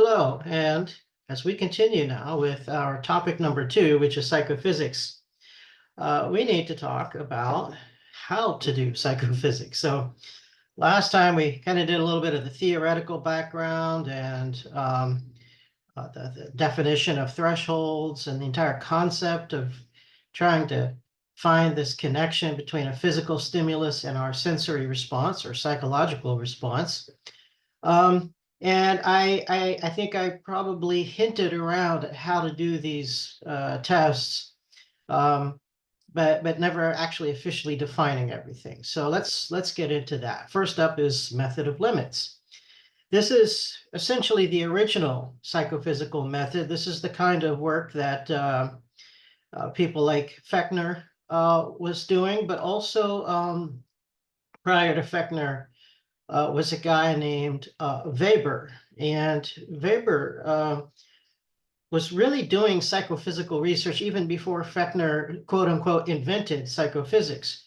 Hello, and as we continue now with our topic number 2, which is psychophysics, we need to talk about how to do psychophysics. So last time we kind of did a little bit of the theoretical background and the definition of thresholds and the entire concept of trying to find this connection between a physical stimulus and our sensory response or psychological response. And I think I probably hinted around at how to do these tests, but never actually officially defining everything. So let's get into that. First up is method of limits. This is essentially the original psychophysical method. This is the kind of work that people like Fechner was doing, but also prior to Fechner, was a guy named Weber. And Weber was really doing psychophysical research even before Fechner, quote unquote, invented psychophysics.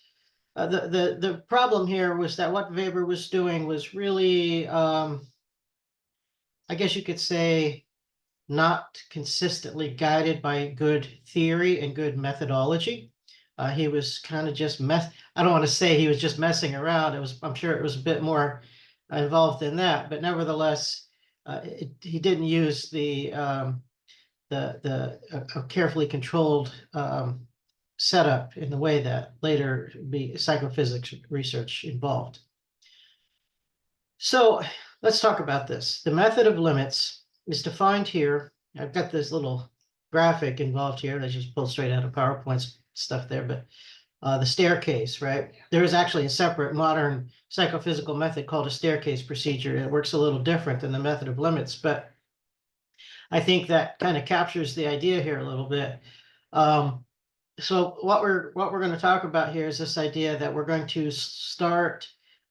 The problem here was that what Weber was doing was really, I guess you could say, not consistently guided by good theory and good methodology. He was kind of just I don't want to say he was just messing around. I'm sure it was a bit more involved than that, but nevertheless, he didn't use the carefully controlled setup in the way that later psychophysics research involved. So let's talk about this. The method of limits is defined here. I've got this little graphic involved here that I just pulled straight out of PowerPoint stuff there, but the staircase, right? There is actually a separate modern psychophysical method called a staircase procedure. It works a little different than the method of limits, but I think that kind of captures the idea here a little bit. So what we're going to talk about here is this idea that we're going to start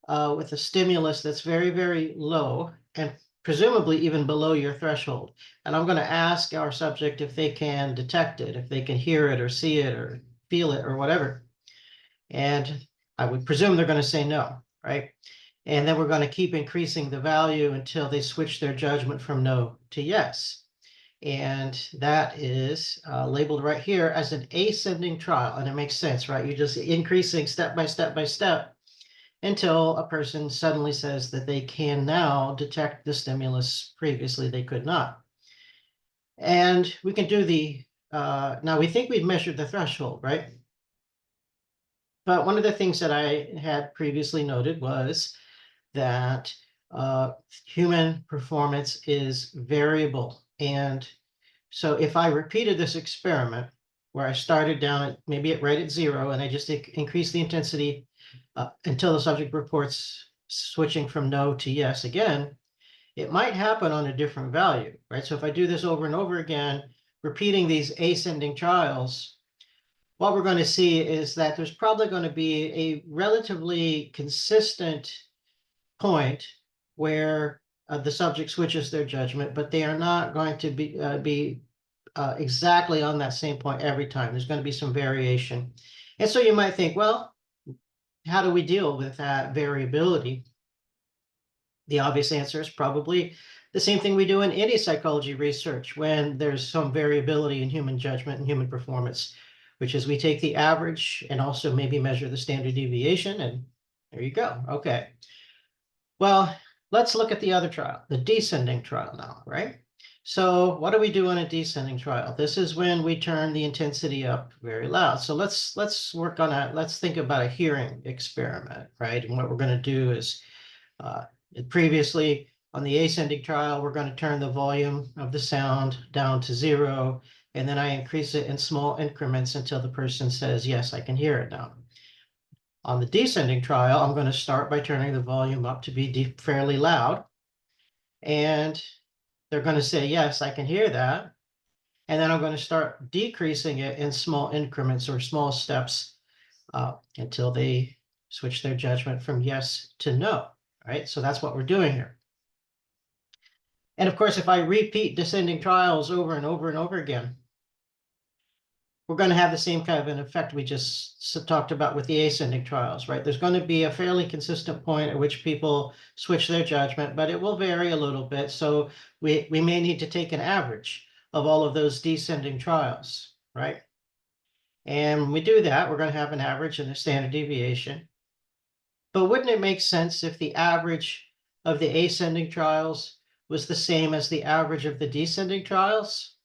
with a stimulus that's very, very low and presumably even below your threshold. And I'm going to ask our subject if they can detect it, if they can hear it or see it or feel it or whatever. And I would presume they're going to say no, right? And then we're going to keep increasing the value until they switch their judgment from no to yes. And that is labeled right here as an ascending trial. And it makes sense, right? You're just increasing step by step by step until a person suddenly says that they can now detect the stimulus previously they could not. And we can do now we think we've measured the threshold, right? But one of the things that I had previously noted was that human performance is variable. And so if I repeated this experiment where I started down at maybe right at 0 and I just increased the intensity until the subject reports switching from no to yes again, it might happen on a different value, right? So if I do this over and over again, repeating these ascending trials, what we're going to see is that there's probably going to be a relatively consistent point where the subject switches their judgment, but they are not going to be exactly on that same point every time. There's going to be some variation. And so you might think, well, how do we deal with that variability? The obvious answer is probably the same thing we do in any psychology research when there's some variability in human judgment and human performance, which is we take the average and also maybe measure the standard deviation, and there you go. Okay. Well, let's look at the other trial, the descending trial now, right? So what do we do in a descending trial? This is when we turn the intensity up very loud. So let's work on that. Let's think about a hearing experiment, right? And what we're going to do is previously on the ascending trial, we're going to turn the volume of the sound down to 0, and then I increase it in small increments until the person says, yes, I can hear it now. On the descending trial, I'm going to start by turning the volume up to be fairly loud, and they're going to say, yes, I can hear that. And then I'm going to start decreasing it in small increments or small steps until they switch their judgment from yes to no, right? So that's what we're doing here. And of course, if I repeat descending trials over and over and over again, we're going to have the same kind of an effect we just talked about with the ascending trials, right? There's going to be a fairly consistent point at which people switch their judgment, but it will vary a little bit. So we may need to take an average of all of those descending trials, right? And when we do that, we're going to have an average and a standard deviation. But wouldn't it make sense if the average of the ascending trials was the same as the average of the descending trials?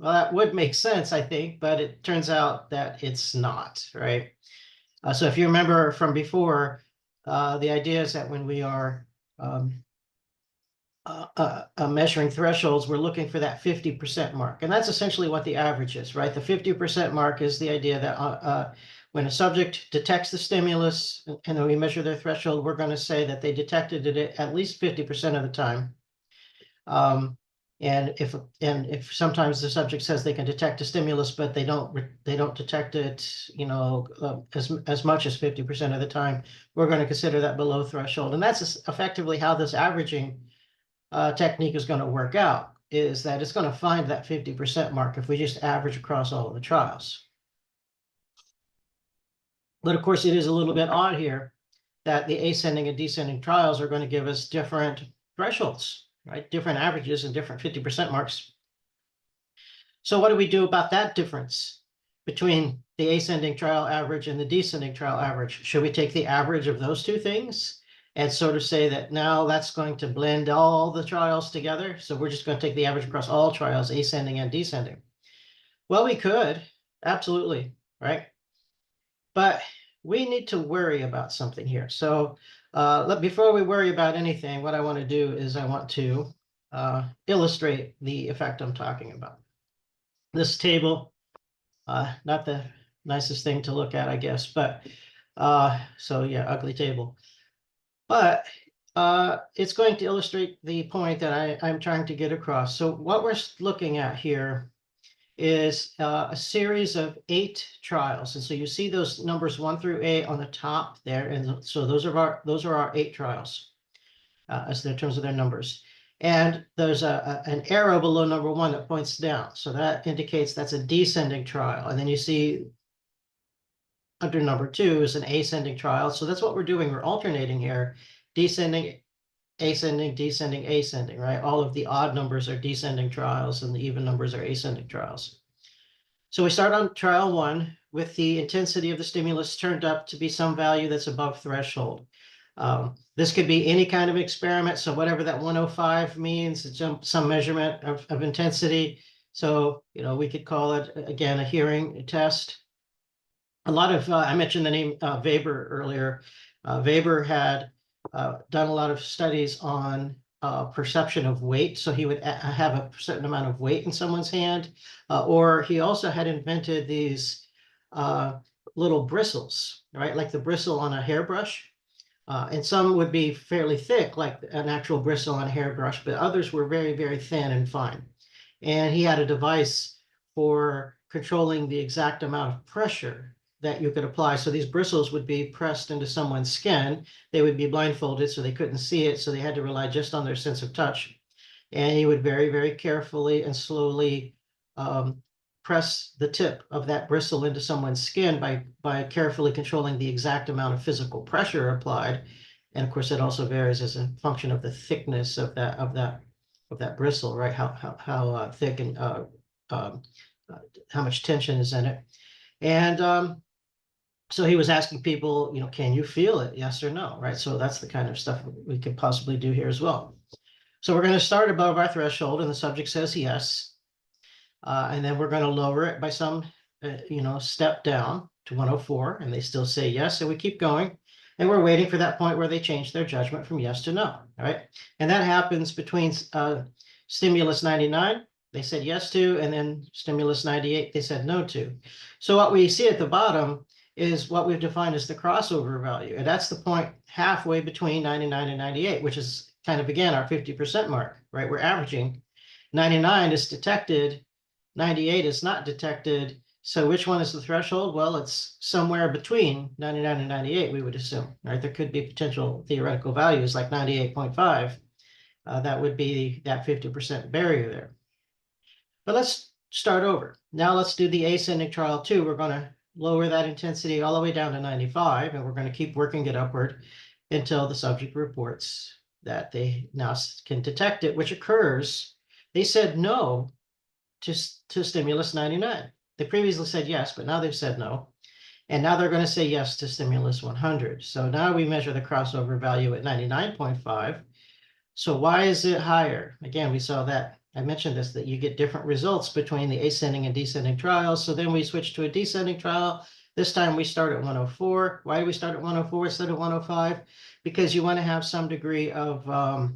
Well, that would make sense, I think, but it turns out that it's not, right? So if you remember from before, the idea is that when we are measuring thresholds, we're looking for that 50% mark. And that's essentially what the average is, right? The 50% mark is the idea that when a subject detects the stimulus and then we measure their threshold, we're going to say that they detected it at least 50% of the time. And if sometimes the subject says they can detect a stimulus, but they don't detect it, as much as 50% of the time, we're going to consider that below threshold. And that's effectively how this averaging technique is going to work out, is that it's going to find that 50% mark if we just average across all of the trials. But of course, it is a little bit odd here that the ascending and descending trials are going to give us different thresholds, right? Different averages and different 50% marks. So what do we do about that difference between the ascending trial average and the descending trial average? Should we take the average of those two things and sort of say that now that's going to blend all the trials together? So we're just going to take the average across all trials, ascending and descending. Well, we could, absolutely, right? But we need to worry about something here. So before we worry about anything, what I want to do is I want to illustrate the effect I'm talking about. This table, not the nicest thing to look at, I guess, but so yeah, ugly table. But it's going to illustrate the point that I'm trying to get across. So what we're looking at here is a series of 8 trials. And so you see those numbers 1 through 8 on the top there. And so those are our 8 trials as in terms of their numbers. And there's an arrow below number 1 that points down. So that indicates that's a descending trial. And then you see under number 2 is an ascending trial. So that's what we're doing. We're alternating here, descending, ascending, descending, ascending, right? All of the odd numbers are descending trials and the even numbers are ascending trials. So we start on trial 1 with the intensity of the stimulus turned up to be some value that's above threshold. This could be any kind of experiment. So whatever that 105 means, it's some measurement of intensity. So, we could call it, again, a hearing test. A lot of, I mentioned the name Weber earlier. Weber had done a lot of studies on perception of weight. So he would have a certain amount of weight in someone's hand, or he also had invented these little bristles, right? Like the bristle on a hairbrush. And some would be fairly thick, like an actual bristle on a hairbrush, but others were very, very thin and fine. And he had a device for controlling the exact amount of pressure that you could apply. So these bristles would be pressed into someone's skin. They would be blindfolded, so they couldn't see it. So they had to rely just on their sense of touch. And he would very, very carefully and slowly press the tip of that bristle into someone's skin by carefully controlling the exact amount of physical pressure applied. And of course, it also varies as a function of the thickness of that bristle, right? How thick and how much tension is in it. And so he was asking people, can you feel it? Yes or no, right? So that's the kind of stuff we could possibly do here as well. So we're going to start above our threshold, and the subject says yes. And then we're going to lower it by some, step down to 104, and they still say yes. So we keep going, and we're waiting for that point where they change their judgment from yes to no, all right? And that happens between stimulus 99, they said yes to, and then stimulus 98, they said no to. So what we see at the bottom is what we've defined as the crossover value. And that's the point halfway between 99 and 98, which is kind of, again, our 50% mark, right? We're averaging. 99 is detected, 98 is not detected. So which one is the threshold? Well, it's somewhere between 99 and 98, we would assume, right? There could be potential theoretical values like 98.5. That would be that 50% barrier there. But let's start over. Now let's do the ascending trial 2. We're going to lower that intensity all the way down to 95, and we're going to keep working it upward until the subject reports that they now can detect it, which occurs. They said no to stimulus 99. They previously said yes, but now they've said no. And now they're going to say yes to stimulus 100. So now we measure the crossover value at 99.5. So why is it higher? Again, we saw that, I mentioned this, that you get different results between the ascending and descending trials. So then we switch to a descending trial. This time we start at 104. Why do we start at 104 instead of 105? Because you want to have some degree of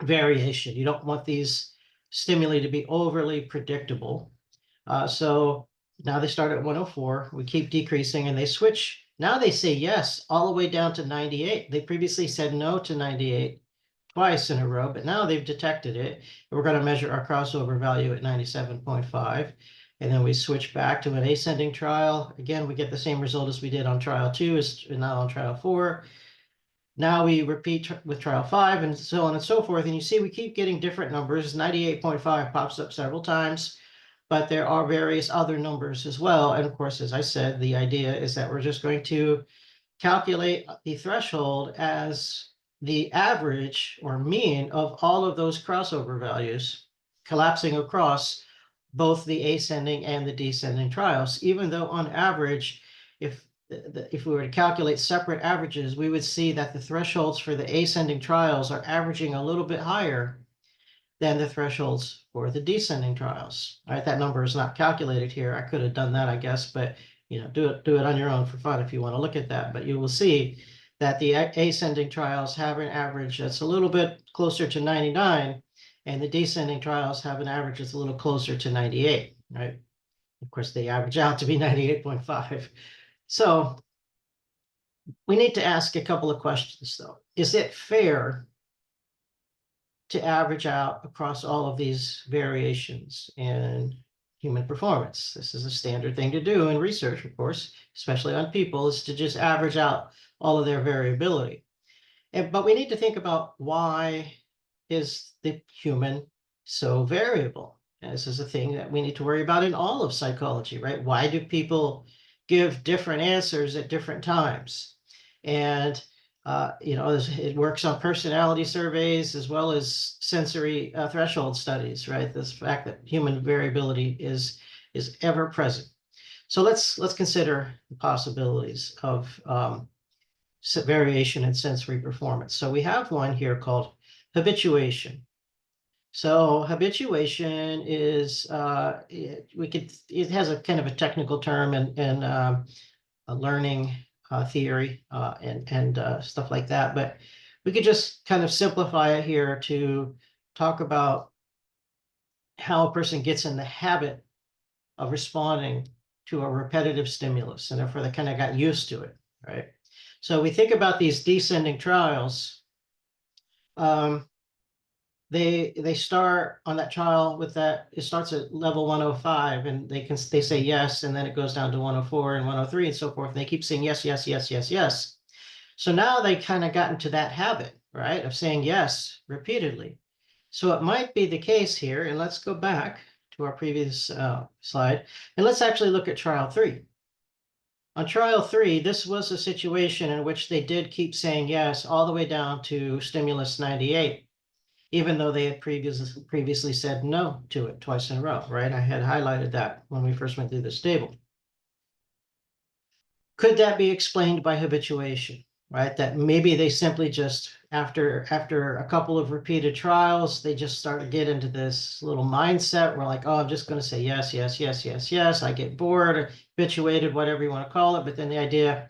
variation. You don't want these stimuli to be overly predictable. So now they start at 104. We keep decreasing and they switch. Now they say yes all the way down to 98. They previously said no to 98 twice in a row, but now they've detected it. We're going to measure our crossover value at 97.5. And then we switch back to an ascending trial. Again, we get the same result as we did on trial 2, is now on trial 4. Now we repeat with trial 5 and so on and so forth. And you see we keep getting different numbers. 98.5 pops up several times, but there are various other numbers as well. And of course, as I said, the idea is that we're just going to calculate the threshold as the average or mean of all of those crossover values collapsing across both the ascending and the descending trials, even though on average, if we were to calculate separate averages, we would see that the thresholds for the ascending trials are averaging a little bit higher than the thresholds for the descending trials. All right, that number is not calculated here. I could have done that, I guess, but do it on your own for fun if you want to look at that. But you will see that the ascending trials have an average that's a little bit closer to 99, and the descending trials have an average that's a little closer to 98, right? Of course, they average out to be 98.5. So we need to ask a couple of questions, though. Is it fair to average out across all of these variations in human performance? This is a standard thing to do in research, of course, especially on people, is to just average out all of their variability. But we need to think about, why is the human so variable? And this is a thing that we need to worry about in all of psychology, right? Why do people give different answers at different times? And it works on personality surveys as well as sensory threshold studies, right? This fact that human variability is ever present. So let's consider the possibilities of variation in sensory performance. So we have one here called habituation. So habituation is it has a kind of a technical term in a learning theory and stuff like that, but we could just kind of simplify it here to talk about how a person gets in the habit of responding to a repetitive stimulus, and therefore they kind of got used to it, right? So we think about these descending trials. They start on that trial with that, it starts at level 105, and they say yes, and then it goes down to 104 and 103 and so forth. And they keep saying yes, yes, yes, yes, yes. So now they kind of got into that habit, right, of saying yes repeatedly. So it might be the case here, and let's go back to our previous slide, and let's actually look at trial 3. On trial 3, this was a situation in which they did keep saying yes all the way down to stimulus 98, even though they had previously said no to it twice in a row, right? I had highlighted that when we first went through this table. Could that be explained by habituation, right? That maybe they simply just, after a couple of repeated trials, they just start to get into this little mindset where, like, oh, I'm just going to say yes, yes, yes, yes, yes. I get bored, habituated, whatever you want to call it. But then the idea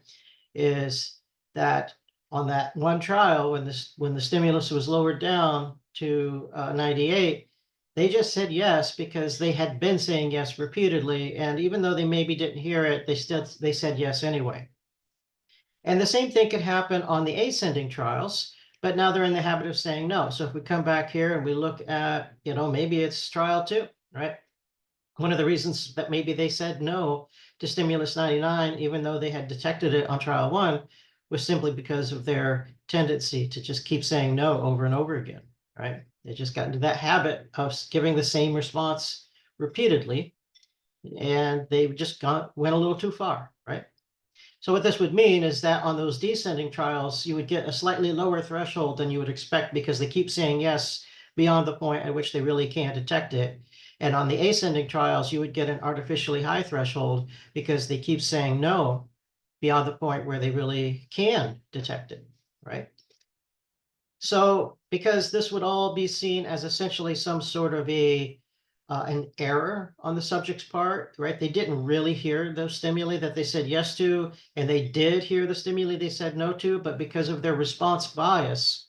is that on that one trial, when the stimulus was lowered down to 98, they just said yes because they had been saying yes repeatedly, and even though they maybe didn't hear it, they said yes anyway. And the same thing could happen on the ascending trials, but now they're in the habit of saying no. So if we come back here and we look at, maybe it's trial 2, right? One of the reasons that maybe they said no to stimulus 99, even though they had detected it on trial 1, was simply because of their tendency to just keep saying no over and over again, right? They just got into that habit of giving the same response repeatedly, and they just went a little too far, right? So what this would mean is that on those descending trials, you would get a slightly lower threshold than you would expect because they keep saying yes beyond the point at which they really can't detect it. And on the ascending trials, you would get an artificially high threshold because they keep saying no beyond the point where they really can detect it, right? So because this would all be seen as essentially some sort of an error on the subject's part, right? They didn't really hear those stimuli that they said yes to, and they did hear the stimuli they said no to, but because of their response bias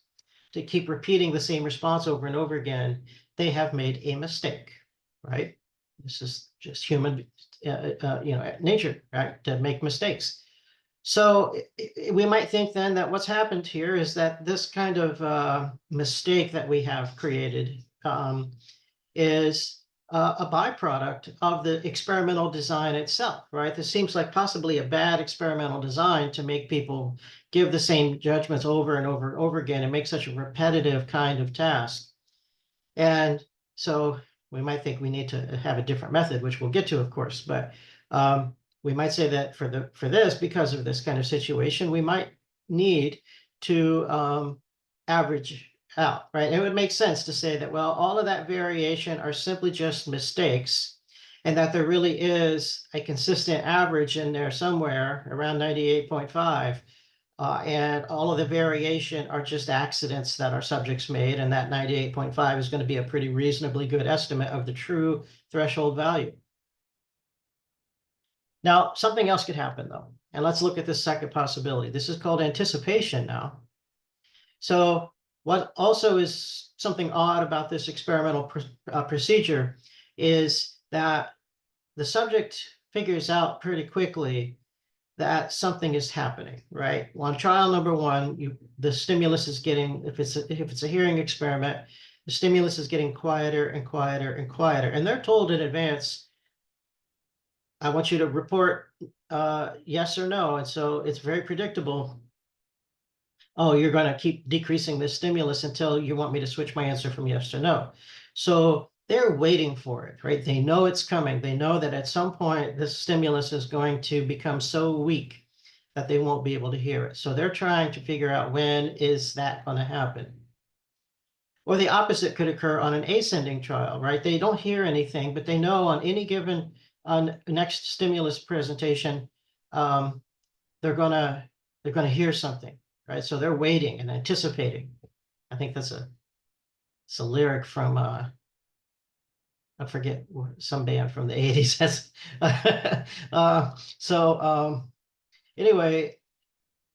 to keep repeating the same response over and over again, they have made a mistake, right? This is just human, nature, right? To make mistakes. So we might think then that what's happened here is that this kind of mistake that we have created is a byproduct of the experimental design itself, right? This seems like possibly a bad experimental design to make people give the same judgments over and over and over again and make such a repetitive kind of task. And so we might think we need to have a different method, which we'll get to, of course, but we might say that for this, because of this kind of situation, we might need to average out, right? It would make sense to say that, well, all of that variation are simply just mistakes, and that there really is a consistent average in there somewhere around 98.5. And all of the variation are just accidents that our subjects made, and that 98.5 is going to be a pretty reasonably good estimate of the true threshold value. Now, something else could happen, though. And let's look at this second possibility. This is called anticipation now. So what also is something odd about this experimental procedure is that the subject figures out pretty quickly that something is happening, right? Well, on trial number one, the stimulus is getting, if it's a hearing experiment, the stimulus is getting quieter and quieter and quieter. And they're told in advance, I want you to report yes or no. And so it's very predictable. Oh, you're going to keep decreasing this stimulus until you want me to switch my answer from yes to no. So they're waiting for it, right? They know it's coming. They know that at some point this stimulus is going to become so weak that they won't be able to hear it. So they're trying to figure out when is that going to happen. Or the opposite could occur on an ascending trial, right? They don't hear anything, but they know on any given next stimulus presentation, they're gonna hear something, right? So they're waiting and anticipating. I think that's it's a lyric from I forget, some band from the 80s. Anyway,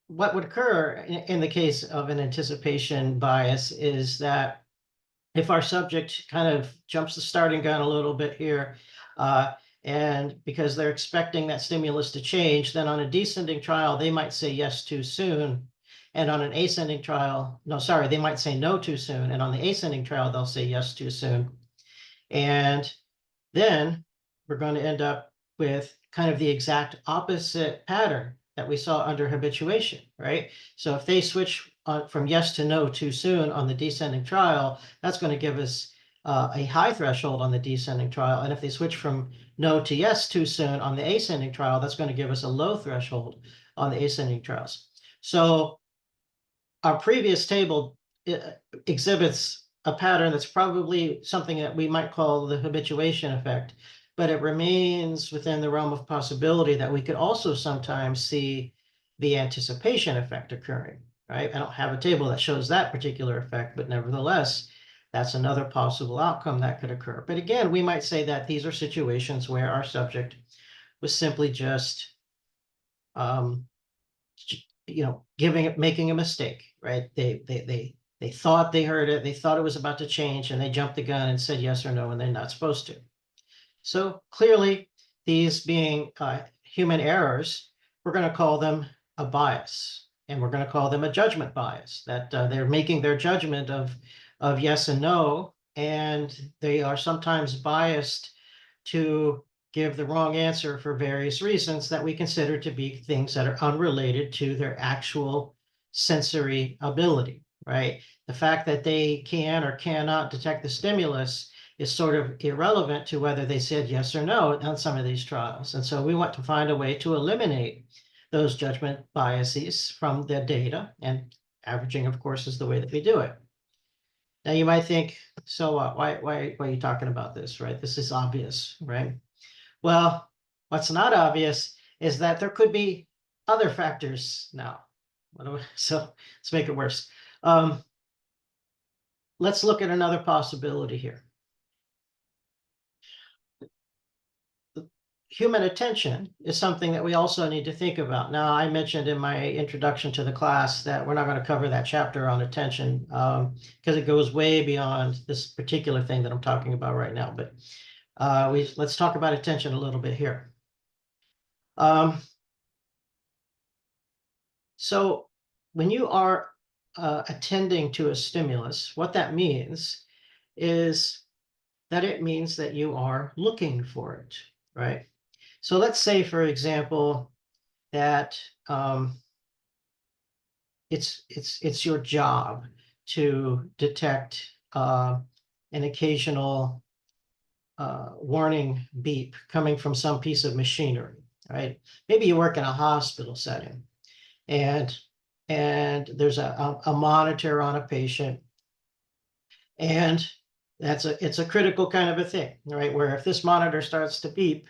what would occur in the case of an anticipation bias is that if our subject kind of jumps the starting gun a little bit here, and because they're expecting that stimulus to change, then on a descending trial, they might say yes too soon. And on an ascending trial, no, sorry, they might say no too soon. And on the ascending trial, they'll say yes too soon. And then we're going to end up with kind of the exact opposite pattern that we saw under habituation, right? So if they switch from yes to no too soon on the descending trial, that's going to give us a high threshold on the descending trial. And if they switch from no to yes too soon on the ascending trial, that's going to give us a low threshold on the ascending trials. So our previous table exhibits a pattern that's probably something that we might call the habituation effect, but it remains within the realm of possibility that we could also sometimes see the anticipation effect occurring, right? I don't have a table that shows that particular effect, but nevertheless, that's another possible outcome that could occur. But again, we might say that these are situations where our subject was simply just making a mistake, right? They thought they heard it, they thought it was about to change, and they jumped the gun and said yes or no, and they're not supposed to. So clearly, these being human errors, we're going to call them a bias, and we're going to call them a judgment bias, that they're making their judgment of yes and no, and they are sometimes biased to give the wrong answer for various reasons that we consider to be things that are unrelated to their actual sensory ability, right? The fact that they can or cannot detect the stimulus is sort of irrelevant to whether they said yes or no on some of these trials. And so we want to find a way to eliminate those judgment biases from the data, and averaging, of course, is the way that we do it. Now you might think, so what? Why are you talking about this, right? This is obvious, right? Well, what's not obvious is that there could be other factors now. So let's make it worse. Let's look at another possibility here. Human attention is something that we also need to think about. Now, I mentioned in my introduction to the class that we're not going to cover that chapter on attention because it goes way beyond this particular thing that I'm talking about right now. But let's talk about attention a little bit here. So when you are attending to a stimulus, what that means is that it means that you are looking for it, right? So let's say, for example, that it's your job to detect an occasional warning beep coming from some piece of machinery, right? Maybe you work in a hospital setting, and there's a monitor on a patient, and it's a critical kind of a thing, right? Where if this monitor starts to beep,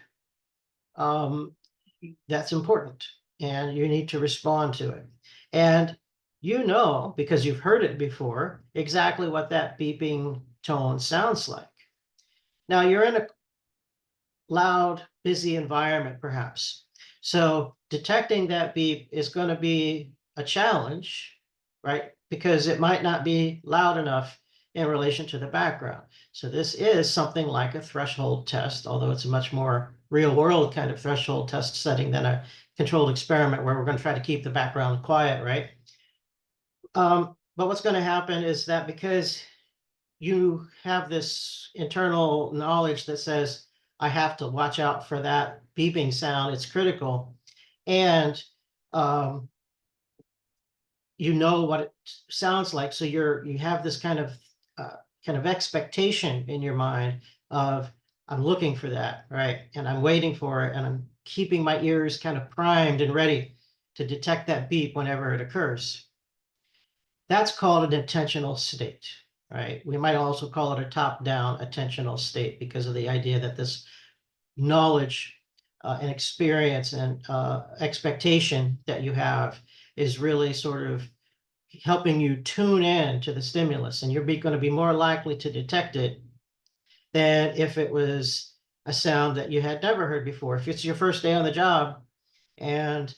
that's important, and you need to respond to it. And you know, because you've heard it before, exactly what that beeping tone sounds like. Now you're in a loud, busy environment, perhaps. So detecting that beep is going to be a challenge, right? Because it might not be loud enough in relation to the background. So this is something like a threshold test, although it's a much more real world kind of threshold test setting than a controlled experiment where we're going to try to keep the background quiet, right? But what's going to happen is that because you have this internal knowledge that says, I have to watch out for that beeping sound, it's critical. And you know what it sounds like. So you have this kind of expectation in your mind of, I'm looking for that, right? And I'm waiting for it, and I'm keeping my ears kind of primed and ready to detect that beep whenever it occurs. That's called an attentional state, right? We might also call it a top-down attentional state because of the idea that this knowledge and experience and expectation that you have is really sort of helping you tune in to the stimulus, and you're going to be more likely to detect it than if it was a sound that you had never heard before. If it's your first day on the job and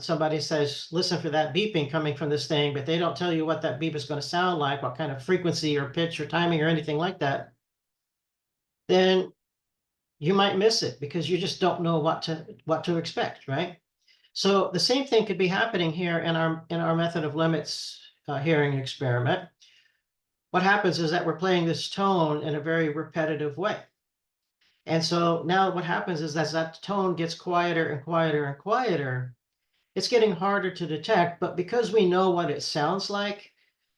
somebody says, listen for that beeping coming from this thing, but they don't tell you what that beep is going to sound like, what kind of frequency or pitch or timing or anything like that, then you might miss it because you just don't know what to expect, right? So the same thing could be happening here in our method of limits hearing experiment. What happens is that we're playing this tone in a very repetitive way. And so now what happens is as that tone gets quieter and quieter and quieter, it's getting harder to detect. But because we know what it sounds like,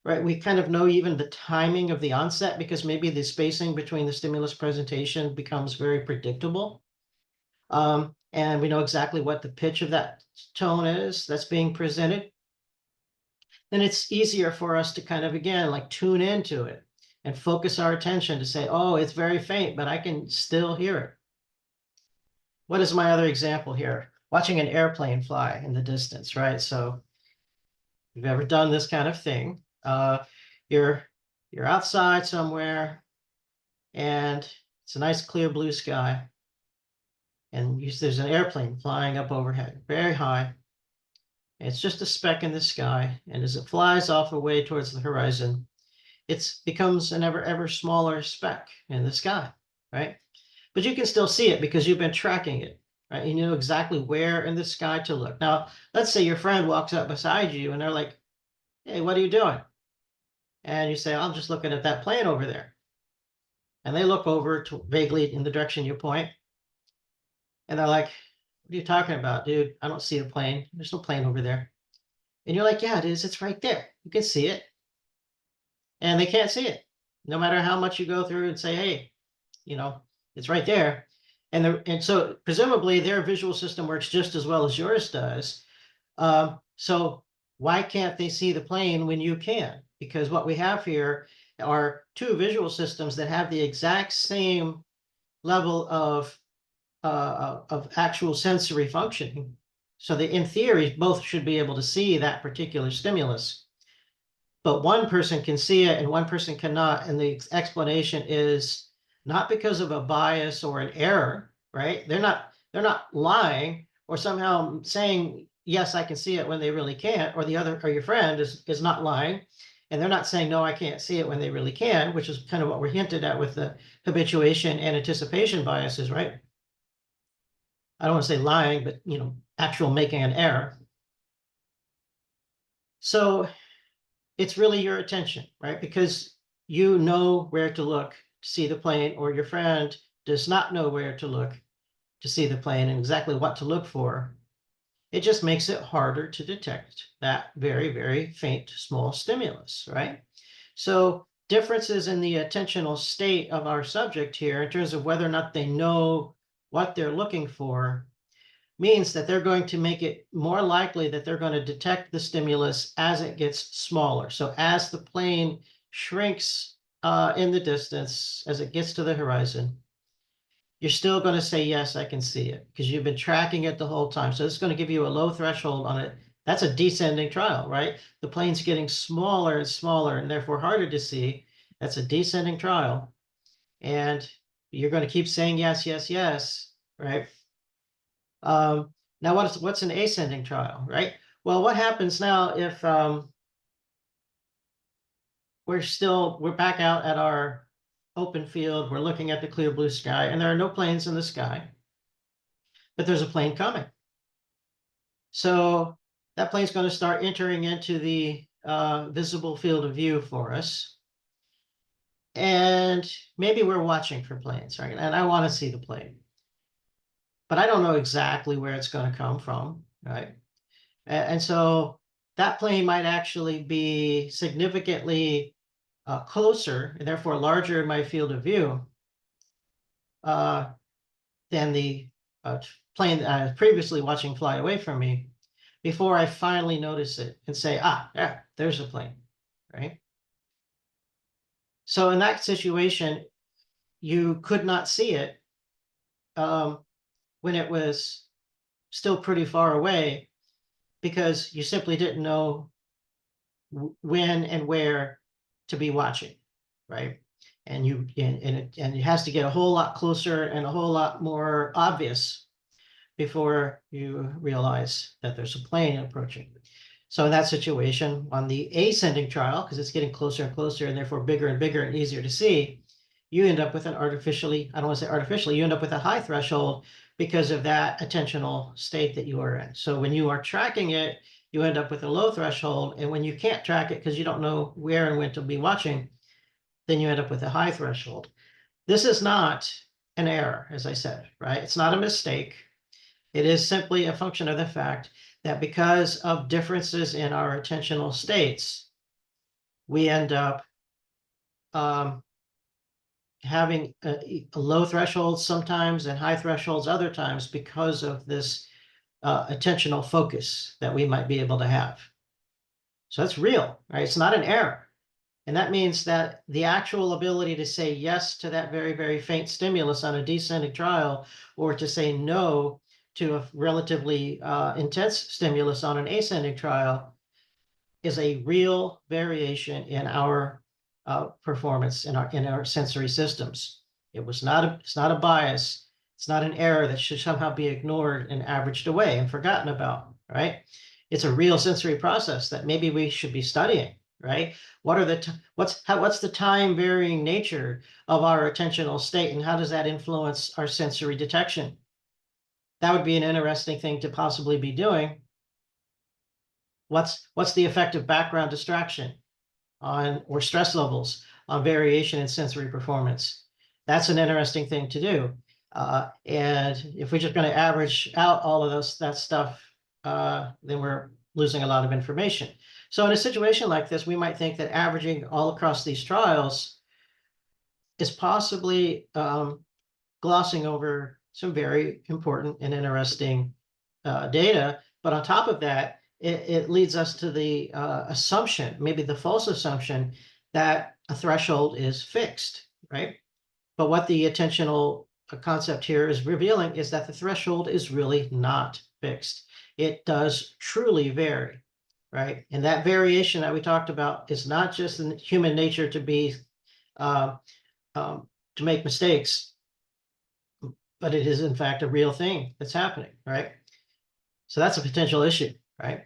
right, we kind of know even the timing of the onset, because maybe the spacing between the stimulus presentation becomes very predictable. And we know exactly what the pitch of that tone is that's being presented. Then it's easier for us to kind of, again, like tune into it and focus our attention to say, oh, it's very faint, but I can still hear it. What is my other example here? Watching an airplane fly in the distance, right? So if you've ever done this kind of thing, you're outside somewhere and it's a nice clear blue sky, and there's an airplane flying up overhead, very high. It's just a speck in the sky, and as it flies off away towards the horizon, it becomes an ever smaller speck in the sky, right? But you can still see it because you've been tracking it, right? You know exactly where in the sky to look. Now, let's say your friend walks up beside you and they're like, hey, what are you doing? And you say, I'm just looking at that plane over there. And they look over vaguely in the direction you point. And they're like, what are you talking about, dude? I don't see a plane. There's no plane over there. And you're like, yeah, it is. It's right there. You can see it. And they can't see it. no matter how much you go through and say, hey, it's right there. And so presumably their visual system works just as well as yours does. So why can't they see the plane when you can? Because what we have here are two visual systems that have the exact same level of actual sensory functioning. So in theory, both should be able to see that particular stimulus. But one person can see it and one person cannot. And the explanation is not because of a bias or an error, right? They're not lying or somehow saying, yes, I can see it when they really can't, or your friend is not lying. And they're not saying, no, I can't see it when they really can, which is kind of what we're hinted at with the habituation and anticipation biases, right? I don't want to say lying, but actual making an error. So it's really your attention, right? Because you know where to look to see the plane, or your friend does not know where to look to see the plane and exactly what to look for. It just makes it harder to detect that very, very faint, small stimulus, right? So differences in the attentional state of our subject here in terms of whether or not they know what they're looking for means that they're going to make it more likely that they're going to detect the stimulus as it gets smaller. So as the plane shrinks in the distance, as it gets to the horizon, you're still going to say, yes, I can see it, because you've been tracking it the whole time. So it's going to give you a low threshold on it. That's a descending trial, right? The plane's getting smaller and smaller and therefore harder to see. That's a descending trial. And you're going to keep saying yes, yes, yes, right? Now, what's an ascending trial, right? Well, what happens now if we're back out at our open field, we're looking at the clear blue sky, and there are no planes in the sky, but there's a plane coming. So that plane's going to start entering into the visible field of view for us. And maybe we're watching for planes, right? And I want to see the plane, but I don't know exactly where it's going to come from, right? And so that plane might actually be significantly closer and therefore larger in my field of view than the plane that I was previously watching fly away from me before I finally notice it and say, yeah, there's a plane, right? So in that situation, you could not see it when it was still pretty far away because you simply didn't know when and where to be watching, right? And it has to get a whole lot closer and a whole lot more obvious before you realize that there's a plane approaching. So in that situation, on the ascending trial, because it's getting closer and closer and therefore bigger and bigger and easier to see, you end up with I don't want to say artificially, you end up with a high threshold because of that attentional state that you are in. So when you are tracking it, you end up with a low threshold. And when you can't track it because you don't know where and when to be watching, then you end up with a high threshold. This is not an error, as I said, right? It's not a mistake. It is simply a function of the fact that because of differences in our attentional states, we end up having a low thresholds sometimes and high thresholds other times because of this attentional focus that we might be able to have. So that's real, right? It's not an error. And that means that the actual ability to say yes to that very, very faint stimulus on a descending trial, or to say no to a relatively intense stimulus on an ascending trial, is a real variation in our performance in our sensory systems. It's not a bias. It's not an error that should somehow be ignored and averaged away and forgotten about, right? It's a real sensory process that maybe we should be studying, right? What's the time varying nature of our attentional state, and how does that influence our sensory detection? That would be an interesting thing to possibly be doing. What's the effect of background distraction on or stress levels on variation in sensory performance? That's an interesting thing to do. And if we're just going to average out all of that stuff, then we're losing a lot of information. So in a situation like this, we might think that averaging all across these trials is possibly glossing over some very important and interesting data. But on top of that, it leads us to the assumption, maybe the false assumption, that a threshold is fixed, right? But what the attentional concept here is revealing is that the threshold is really not fixed. It does truly vary, right? And that variation that we talked about is not just in human nature to be uh, to make mistakes, but it is in fact a real thing that's happening, right? So that's a potential issue, right?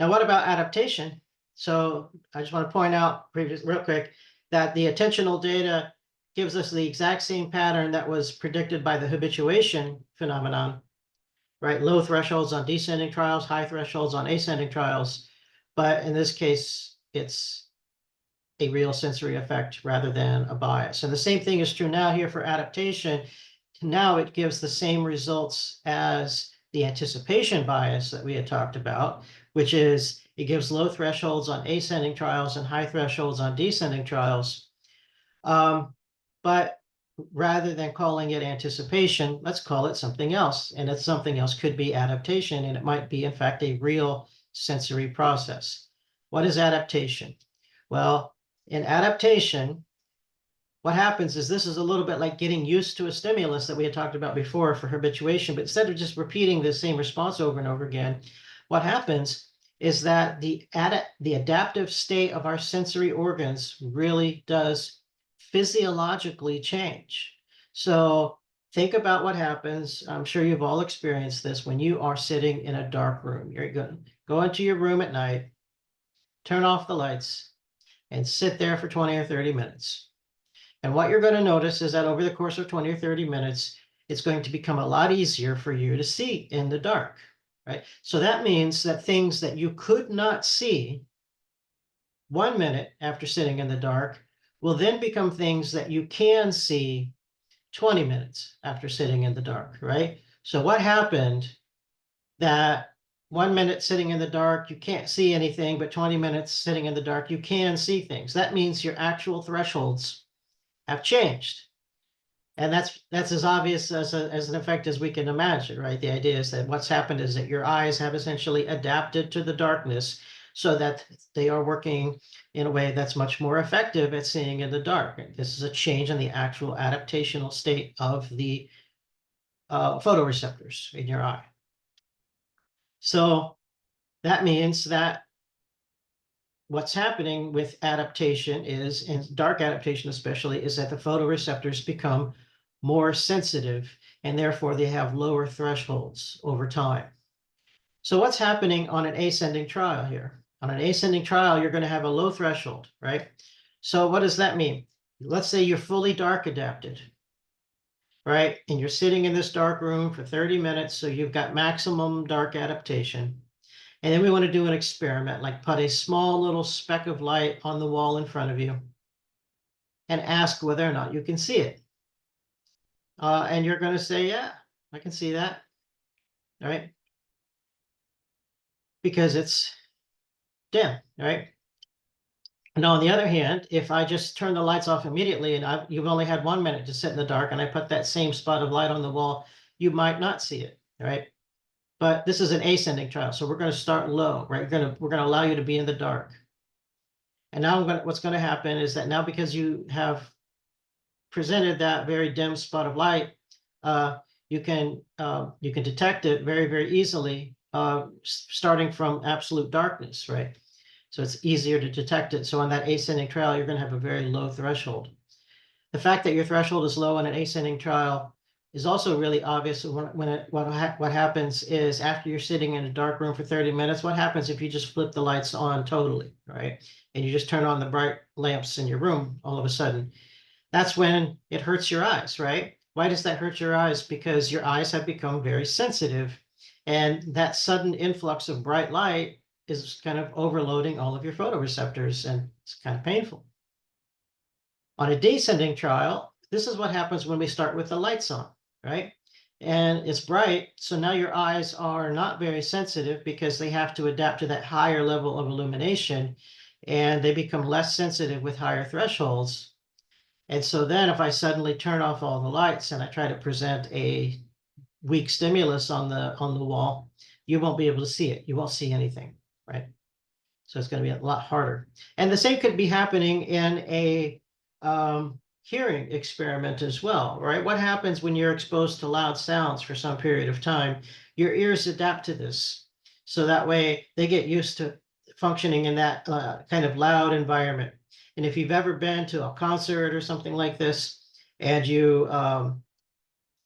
Now, what about adaptation? So I just want to point out real quick that the attentional data gives us the exact same pattern that was predicted by the habituation phenomenon, right? Low thresholds on descending trials, high thresholds on ascending trials. But in this case, it's a real sensory effect rather than a bias. And the same thing is true now here for adaptation. Now it gives the same results as the anticipation bias that we had talked about, which is it gives low thresholds on ascending trials and high thresholds on descending trials. But rather than calling it anticipation, let's call it something else. And that something else could be adaptation, and it might be, in fact, a real sensory process. What is adaptation? Well, in adaptation, what happens is this is a little bit like getting used to a stimulus that we had talked about before for habituation, but instead of just repeating the same response over and over again, what happens is that the adaptive state of our sensory organs really does physiologically change. So think about what happens. I'm sure you've all experienced this when you are sitting in a dark room. You're going to go into your room at night, turn off the lights, and sit there for 20 or 30 minutes. And what you're going to notice is that over the course of 20 or 30 minutes, it's going to become a lot easier for you to see in the dark, right? So that means that things that you could not see 1 minute after sitting in the dark will then become things that you can see 20 minutes after sitting in the dark, right? So what happened that 1 minute sitting in the dark, you can't see anything, but 20 minutes sitting in the dark, you can see things. That means your actual thresholds have changed. And that's as obvious as an effect as we can imagine, right? The idea is that what's happened is that your eyes have essentially adapted to the darkness so that they are working in a way that's much more effective at seeing in the dark. This is a change in the actual adaptational state of the photoreceptors in your eye. So that means that what's happening with adaptation is, in dark adaptation especially, is that the photoreceptors become more sensitive and therefore they have lower thresholds over time. So what's happening on an ascending trial here? On an ascending trial, you're going to have a low threshold, right? So what does that mean? Let's say you're fully dark adapted, right? And you're sitting in this dark room for 30 minutes, so you've got maximum dark adaptation. And then we want to do an experiment, like put a small little speck of light on the wall in front of you and ask whether or not you can see it. And you're going to say, yeah, I can see that, right? Because it's dim, right? Now, on the other hand, if I just turn the lights off immediately and you've only had 1 minute to sit in the dark and I put that same spot of light on the wall, you might not see it, right? But this is an ascending trial, so we're going to start low, right? We're going to allow you to be in the dark. And now what's going to happen is that now, because you have presented that very dim spot of light, you can detect it very, very easily, starting from absolute darkness, right? So it's easier to detect it. So on that ascending trial, you're going to have a very low threshold. The fact that your threshold is low on an ascending trial is also really obvious what happens is after you're sitting in a dark room for 30 minutes, what happens if you just flip the lights on totally, right? And you just turn on the bright lamps in your room all of a sudden. That's when it hurts your eyes, right? Why does that hurt your eyes? Because your eyes have become very sensitive. And that sudden influx of bright light is kind of overloading all of your photoreceptors, and it's kind of painful. On a descending trial, this is what happens when we start with the lights on, right? And it's bright, so now your eyes are not very sensitive because they have to adapt to that higher level of illumination, and they become less sensitive with higher thresholds. And so then if I suddenly turn off all the lights and I try to present a weak stimulus on the wall, you won't be able to see it. You won't see anything, right? So it's going to be a lot harder. And the same could be happening in a hearing experiment as well, right? What happens when you're exposed to loud sounds for some period of time? Your ears adapt to this. So that way they get used to functioning in that kind of loud environment. And if you've ever been to a concert or something like this, and you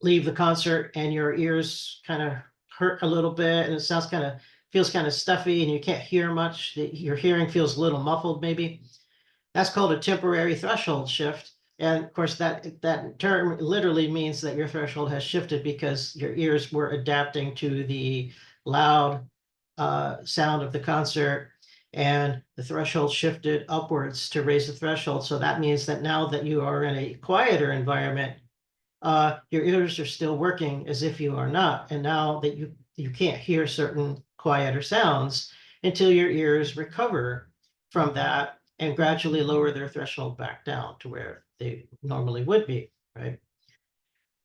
leave the concert and your ears kind of hurt a little bit and it sounds kind of feels kind of stuffy and you can't hear much, your hearing feels a little muffled maybe, that's called a temporary threshold shift. And of course, that term literally means that your threshold has shifted because your ears were adapting to the loud sound of the concert, and the threshold shifted upwards to raise the threshold. So that means that now that you are in a quieter environment, your ears are still working as if you are not. And now that you can't hear certain quieter sounds until your ears recover from that and gradually lower their threshold back down to where they normally would be, right?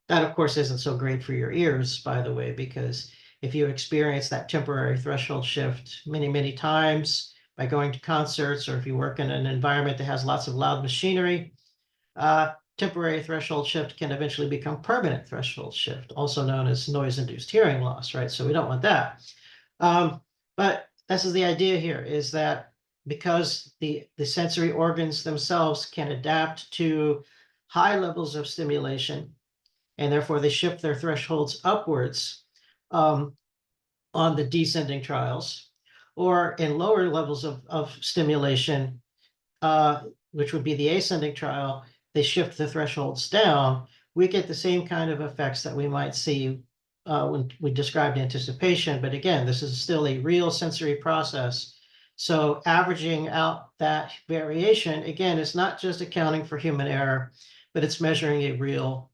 That, of course, isn't so great for your ears, by the way, because if you experience that temporary threshold shift many, many times by going to concerts, or if you work in an environment that has lots of loud machinery, temporary threshold shift can eventually become permanent threshold shift, also known as noise-induced hearing loss, right? So we don't want that. But this is the idea here, is that because the sensory organs themselves can adapt to high levels of stimulation, and therefore they shift their thresholds upwards on the descending trials, or in lower levels of stimulation, which would be the ascending trial, they shift the thresholds down, we get the same kind of effects that we might see when we described anticipation. But again, this is still a real sensory process. So averaging out that variation, again, is not just accounting for human error, but it's measuring a real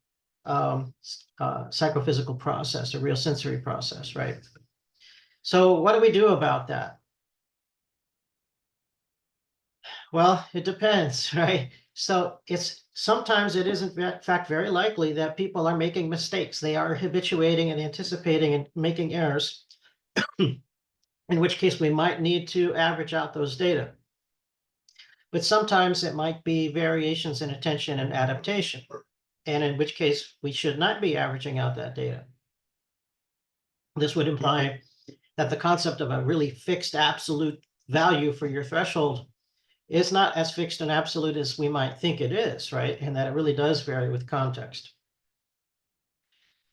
psychophysical process, a real sensory process, right? So what do we do about that? Well, it depends, right? So sometimes it is in fact very likely that people are making mistakes. They are habituating and anticipating and making errors, in which case we might need to average out those data. But sometimes it might be variations in attention and adaptation, and in which case we should not be averaging out that data. This would imply that the concept of a really fixed absolute value for your threshold is not as fixed and absolute as we might think it is, right? And that it really does vary with context.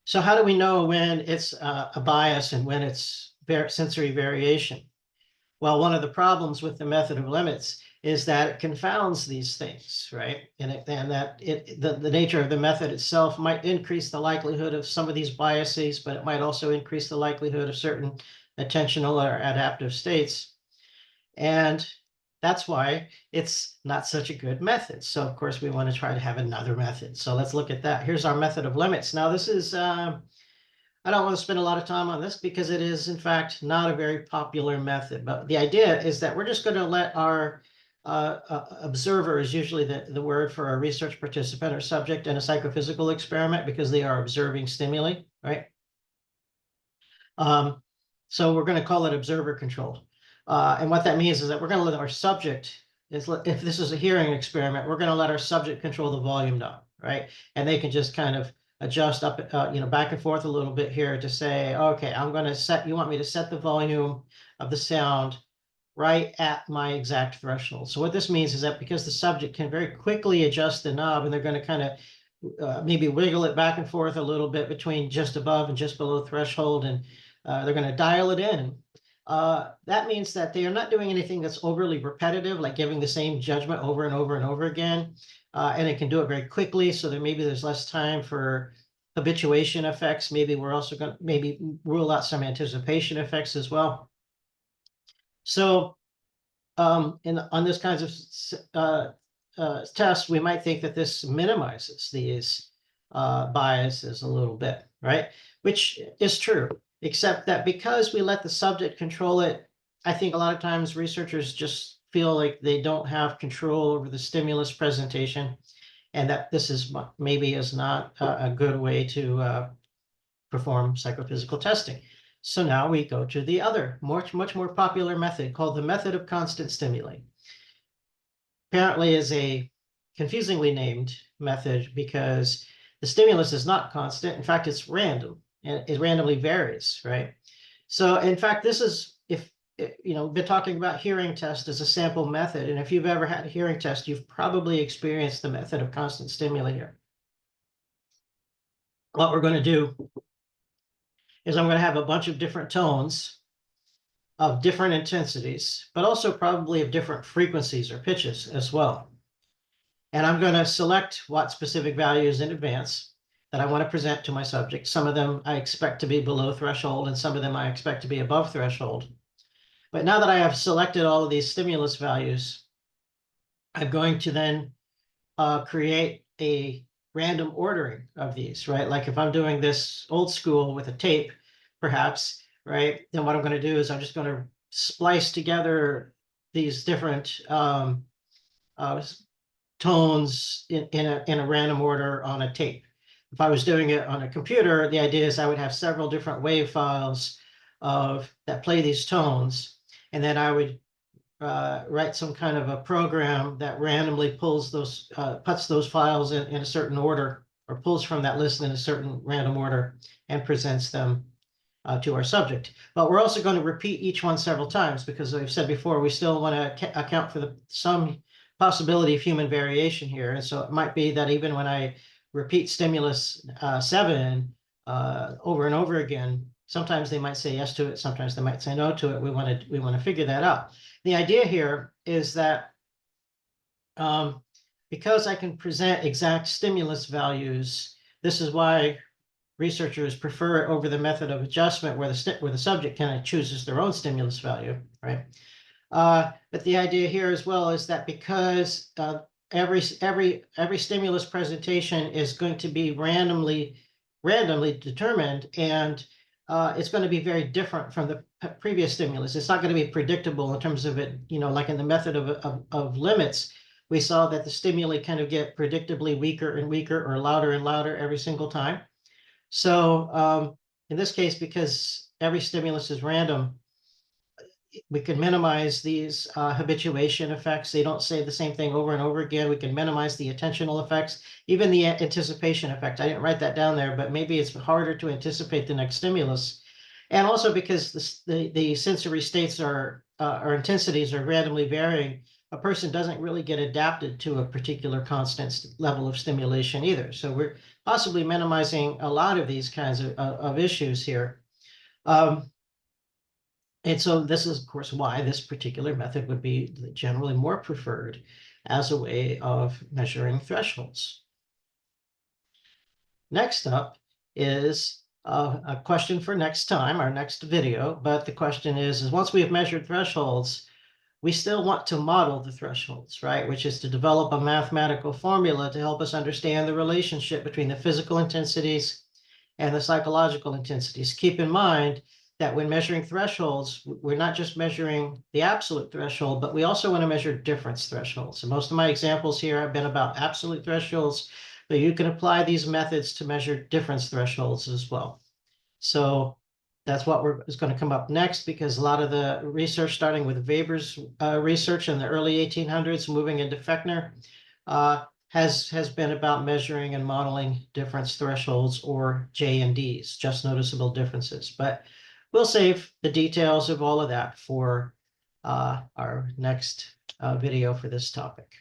So how do we know when it's a bias and when it's sensory variation? Well, one of the problems with the method of limits is that it confounds these things, right? And that the nature of the method itself might increase the likelihood of some of these biases, but it might also increase the likelihood of certain attentional or adaptive states. And that's why it's not such a good method. So of course we want to try to have another method. So let's look at that. Here's our method of limits. Now this is, I don't want to spend a lot of time on this because it is in fact not a very popular method, but the idea is that we're just going to let our observer is usually the word for a research participant or subject in a psychophysical experiment because they are observing stimuli, right? So we're going to call it observer controlled. And what that means is that we're going to let our subject, if this is a hearing experiment, we're going to let our subject control the volume down, right? And they can just kind of adjust up, back and forth a little bit here to say, okay, I'm going to you want me to set the volume of the sound right at my exact threshold. So what this means is that because the subject can very quickly adjust the knob, and they're going to kind of maybe wiggle it back and forth a little bit between just above and just below threshold, and they're going to dial it in. That means that they are not doing anything that's overly repetitive, like giving the same judgment over and over and over again. And it can do it very quickly. So maybe there's less time for habituation effects. Maybe we're also going to maybe rule out some anticipation effects as well. So on this kinds of tests, we might think that this minimizes these biases a little bit, right? Which is true, except that because we let the subject control it, I think a lot of times researchers just feel like they don't have control over the stimulus presentation. and that this is maybe is not a good way to perform psychophysical testing. So now we go to the other, much more popular method called the method of constant stimuli. Apparently is a confusingly named method because the stimulus is not constant. In fact, it's random, and it randomly varies, right? So in fact, this is, if been talking about hearing test as a sample method, and if you've ever had a hearing test, you've probably experienced the method of constant stimuli here. What we're going to do is I'm going to have a bunch of different tones of different intensities, but also probably of different frequencies or pitches as well. And I'm going to select what specific values in advance that I want to present to my subject. Some of them I expect to be below threshold, and some of them I expect to be above threshold. But now that I have selected all of these stimulus values, I'm going to then create a random ordering of these, right? Like if I'm doing this old school with a tape, perhaps, right? Then what I'm going to do is I'm just going to splice together these different tones in a random order on a tape. If I was doing it on a computer, the idea is I would have several different wave files that play these tones, and then I would write some kind of a program that randomly pulls those, puts those files in a certain order, or pulls from that list in a certain random order and presents them to our subject. But we're also going to repeat each one several times because, as I've said before, we still want to account for some possibility of human variation here. And so it might be that even when I repeat stimulus 7 over and over again, sometimes they might say yes to it, sometimes they might say no to it. We want to figure that out. The idea here is that because I can present exact stimulus values, this is why researchers prefer it over the method of adjustment where the subject kind of chooses their own stimulus value, right? But the idea here as well is that because every stimulus presentation is going to be randomly determined, and it's going to be very different from the previous stimulus. It's not going to be predictable in terms of it, like in the method of limits, we saw that the stimuli kind of get predictably weaker and weaker or louder and louder every single time. So in this case, because every stimulus is random, we can minimize these habituation effects. They don't say the same thing over and over again. We can minimize the attentional effects, even the anticipation effect. I didn't write that down there, but maybe it's harder to anticipate the next stimulus. And also because the sensory states or intensities are randomly varying, a person doesn't really get adapted to a particular constant level of stimulation either. So we're possibly minimizing a lot of these kinds of issues here. And so this is, of course, why this particular method would be generally more preferred as a way of measuring thresholds. Next up is a question for next time, our next video. But the question is once we have measured thresholds, we still want to model the thresholds, right? Which is to develop a mathematical formula to help us understand the relationship between the physical intensities and the psychological intensities. Keep in mind that when measuring thresholds, we're not just measuring the absolute threshold, but we also want to measure difference thresholds. And most of my examples here have been about absolute thresholds, but you can apply these methods to measure difference thresholds as well. So that's what is going to come up next, because a lot of the research, starting with Weber's research in the early 1800s, moving into Fechner, has been about measuring and modeling difference thresholds, or J&Ds, just noticeable differences. But we'll save the details of all of that for our next video for this topic.